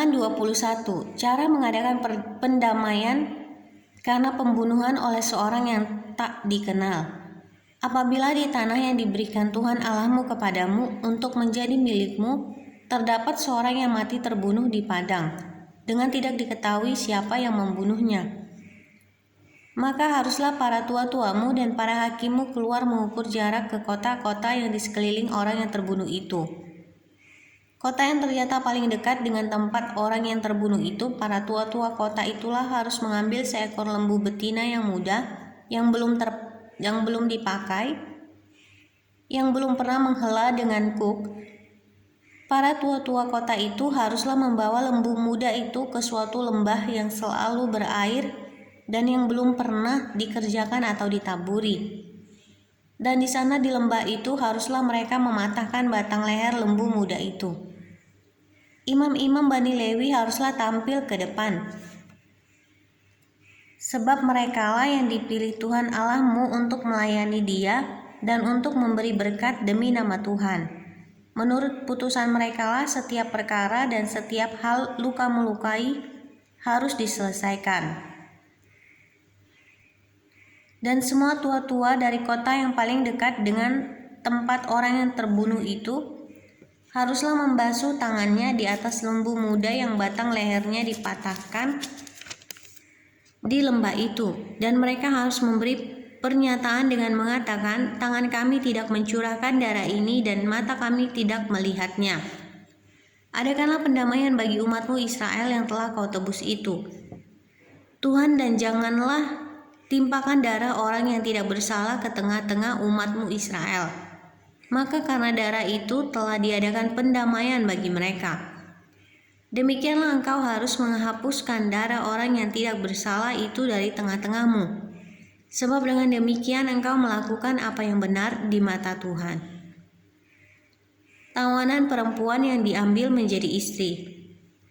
Halaman 21. Cara mengadakan pendamaian karena pembunuhan oleh seorang yang tak dikenal. Apabila di tanah yang diberikan Tuhan Allahmu kepadamu untuk menjadi milikmu, terdapat seorang yang mati terbunuh di padang, dengan tidak diketahui siapa yang membunuhnya, maka haruslah para tua-tuamu dan para hakimmu keluar mengukur jarak ke kota-kota yang di sekeliling orang yang terbunuh itu. Kota yang ternyata paling dekat dengan tempat orang yang terbunuh itu, para tua-tua kota itulah harus mengambil seekor lembu betina yang muda, yang belum dipakai, yang belum pernah menghela dengan kuk. Para tua-tua kota itu haruslah membawa lembu muda itu ke suatu lembah yang selalu berair dan yang belum pernah dikerjakan atau ditaburi. Dan di sana di lembah itu haruslah mereka mematahkan batang leher lembu muda itu. Imam-imam Bani Lewi haruslah tampil ke depan, sebab merekalah yang dipilih Tuhan Allahmu untuk melayani Dia dan untuk memberi berkat demi nama Tuhan. Menurut putusan merekalah setiap perkara dan setiap hal luka melukai harus diselesaikan. Dan semua tua-tua dari kota yang paling dekat dengan tempat orang yang terbunuh itu haruslah membasuh tangannya di atas lembu muda yang batang lehernya dipatahkan di lembah itu, dan mereka harus memberi pernyataan dengan mengatakan, tangan kami tidak mencurahkan darah ini dan mata kami tidak melihatnya. Adakanlah pendamaian bagi umatmu Israel yang telah kau tebus itu, Tuhan, dan janganlah timpakan darah orang yang tidak bersalah ke tengah-tengah umatmu Israel. Maka karena darah itu telah diadakan pendamaian bagi mereka. Demikianlah engkau harus menghapuskan darah orang yang tidak bersalah itu dari tengah-tengahmu. Sebab dengan demikian engkau melakukan apa yang benar di mata Tuhan. Tawanan perempuan yang diambil menjadi istri.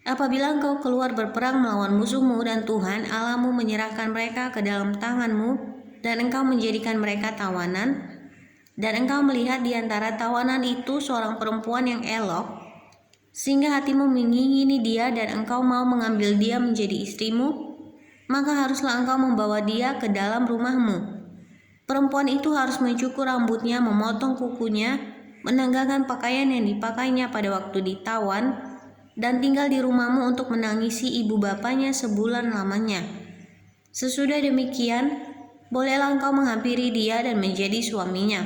Apabila engkau keluar berperang melawan musuhmu dan Tuhan Allahmu menyerahkan mereka ke dalam tanganmu dan engkau menjadikan mereka tawanan, dan engkau melihat di antara tawanan itu seorang perempuan yang elok, sehingga hatimu mengingini dia dan engkau mau mengambil dia menjadi istrimu, maka haruslah engkau membawa dia ke dalam rumahmu. Perempuan itu harus mencukur rambutnya, memotong kukunya, menanggalkan pakaian yang dipakainya pada waktu ditawan, dan tinggal di rumahmu untuk menangisi ibu bapanya sebulan lamanya. Sesudah demikian, bolehlah engkau menghampiri dia dan menjadi suaminya,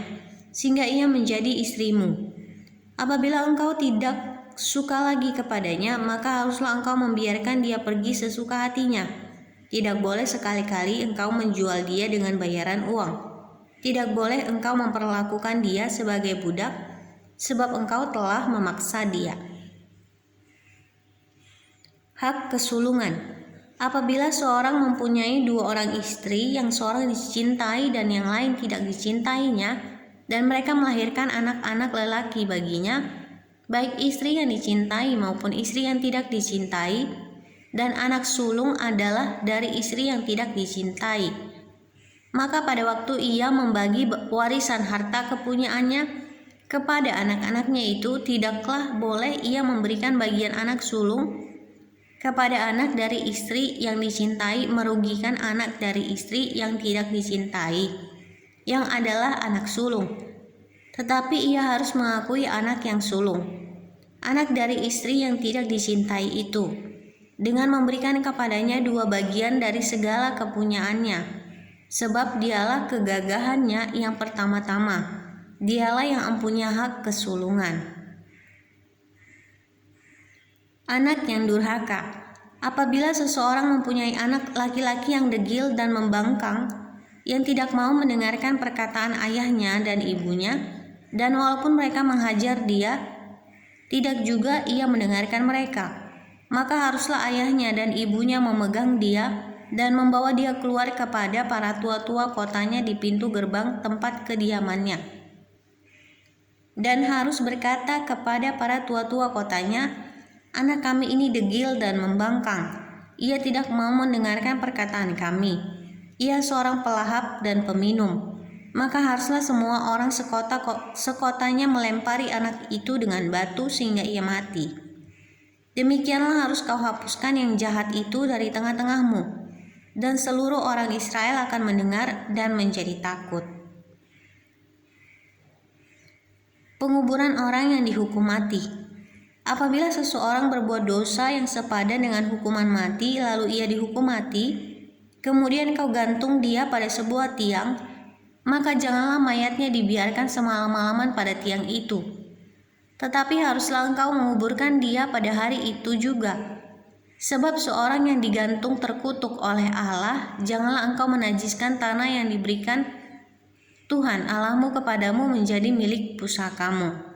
sehingga ia menjadi istrimu. Apabila engkau tidak suka lagi kepadanya, maka haruslah engkau membiarkan dia pergi sesuka hatinya. Tidak boleh sekali-kali engkau menjual dia dengan bayaran uang. Tidak boleh engkau memperlakukan dia sebagai budak, sebab engkau telah memaksa dia. Hak kesulungan. Apabila seorang mempunyai dua orang istri, yang seorang dicintai dan yang lain tidak dicintainya, dan mereka melahirkan anak-anak lelaki baginya, baik istri yang dicintai maupun istri yang tidak dicintai, dan anak sulung adalah dari istri yang tidak dicintai, maka pada waktu ia membagi warisan harta kepunyaannya kepada anak-anaknya itu, tidaklah boleh ia memberikan bagian anak sulung kepada anak dari istri yang dicintai merugikan anak dari istri yang tidak dicintai, yang adalah anak sulung. Tetapi ia harus mengakui anak yang sulung, anak dari istri yang tidak dicintai itu, dengan memberikan kepadanya dua bagian dari segala kepunyaannya, sebab dialah kegagahannya yang pertama-tama, dialah yang mempunyai hak kesulungan. Anak yang durhaka. Apabila seseorang mempunyai anak laki-laki yang degil dan membangkang, yang tidak mau mendengarkan perkataan ayahnya dan ibunya, dan walaupun mereka menghajar dia, tidak juga ia mendengarkan mereka, maka haruslah ayahnya dan ibunya memegang dia dan membawa dia keluar kepada para tua-tua kotanya di pintu gerbang tempat kediamannya, dan harus berkata kepada para tua-tua kotanya, anak kami ini degil dan membangkang. Ia tidak mau mendengarkan perkataan kami. Ia seorang pelahap dan peminum. Maka haruslah semua orang sekotanya melempari anak itu dengan batu sehingga ia mati. Demikianlah harus kau hapuskan yang jahat itu dari tengah-tengahmu, dan seluruh orang Israel akan mendengar dan menjadi takut. Penguburan orang yang dihukum mati. Apabila seseorang berbuat dosa yang sepadan dengan hukuman mati, lalu ia dihukum mati, kemudian kau gantung dia pada sebuah tiang, maka janganlah mayatnya dibiarkan semalam-malaman pada tiang itu. Tetapi haruslah engkau menguburkan dia pada hari itu juga. Sebab seorang yang digantung terkutuk oleh Allah, janganlah engkau menajiskan tanah yang diberikan Tuhan Allahmu kepadamu menjadi milik pusakamu.